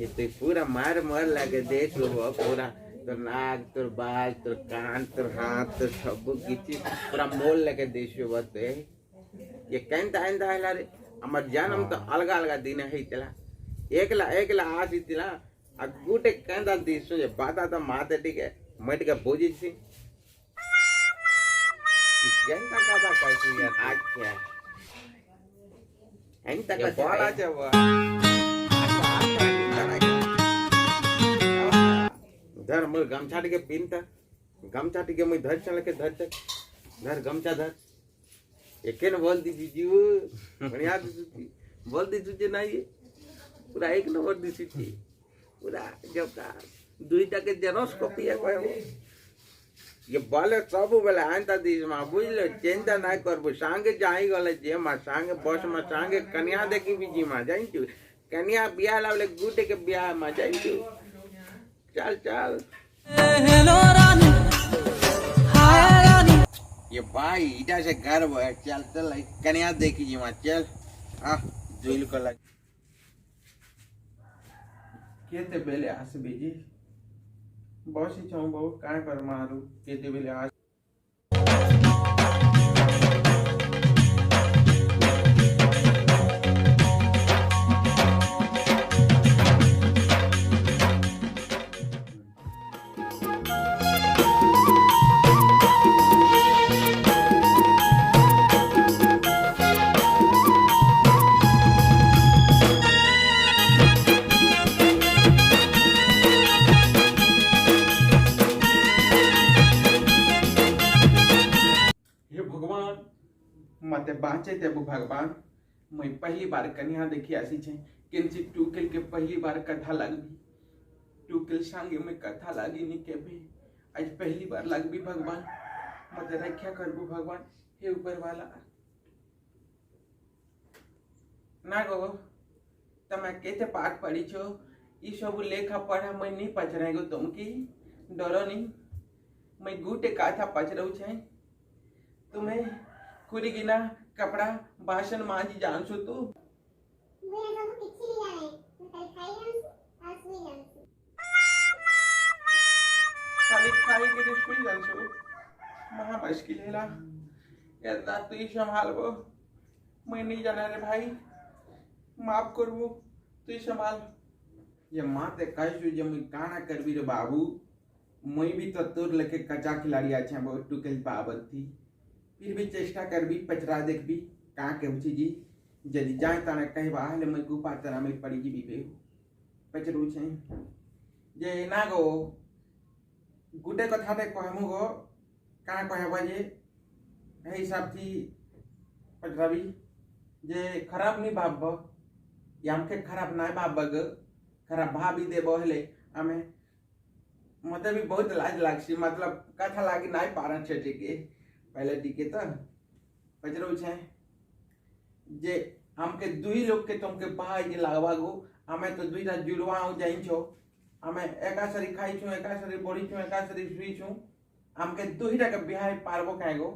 ये तो पूरा मार मार लगे देख लो पूरा तोर नाक तोर बाल तोर कान तोर हाथ तोर सब किसी पूरा मोल लगे देशो बते ये केंता एंदा हैला रे हमर जन्म तो अलग अलग दिन है इतला एकला आज इतला आ गुटे केंदा दिसो ये बाता तो माते टिके मट के बोजी छी केंता का कैसे यार आज क्या एंता का बोला जवा धर मैं गमछा के पीनता गमछा के मैं धर चल के धर गमछा धर एकेन बोल दी जीव बढ़िया दिसुची बोल दी तुझे नहीं पूरा एक नंबर दिसुची पूरा जब का दुईटा के जेरोस कॉपी है कोई ये बोले सब बेला आंता दिस मा बुझलो चिंता ना करबो संगे जाई गले जे मा संगे बस मा संगे कन्या देखी बीजी मा जाई छु कन्या बियाह लावले गुटे के बियाह मा जाई छु चल चल हेलो रानी हाय रानी ये भाई इटा से घर वो चल चल कन्या देखी जी वहाँ चल हाँ जोइल को लग केते बेले आस बीजी बहुत ही चाहूँ बहु काय कर मारू केते बेले आस मते बाँचे ते भगवान मैं पहली बार कन्या देखी आसी छे किंचित टूकिल के पहली बार कथा लगबी टूकिल संगे में कथा लगी नहीं के भी आज पहली बार लगबी भगवान मते रक्षा करबू भगवान हे ऊपर वाला ना गो तमे केते पाठ पढ़ी छो ई सब लेखा पढ़ा मैं नहीं पचरेगो तुम की डरो नहीं मैं गुटे कथा पचरऊ छे तुम्हें खुरी गिना कपड़ा भाषण मांझी जान सो तू मेरे सब किछि नहीं जाने मैं खाई जान सो जान सो खाली खाई के सुई जान सो महा मुश्किल हैला यार तू ही संभालबो मैं नहीं जाना रे भाई माफ करबो तू ही संभाल ये माते काइसु जे मैं काना करबी रे बाबू मैं भी तो तोर लेके कच्चा खिलाड़ी आछे बहुत टुकल पावत थी फिर भी चेष्टा कर भी पचरा देख भी कहाँ के उची जी जदि जाए ताने कहीं बाहर मैं गुफा तरह में पड़ी जी भी पे पचरू छे जे ना गो गुटे कथा ते कहमु गो कहाँ कहबा जे हे हिसाब थी पचरावी जे खराब नहीं भाब याम के खराब ना भाब ग खराब भाभी देबो हले हमें मतलब भी बहुत लाज लागसी मतलब कथा लागी ना पारन छे के पहले टिके तो पचरो छे जे हमके दुई लोग के तुमके भाई जे लागवा गो हमें तो दुईटा जुड़वा हो जाई छो हमें एका सरी खाई छु एका सरी बड़ी छु एका सरी सुई छु हमके दुईटा के बिहार पारबो काहे गो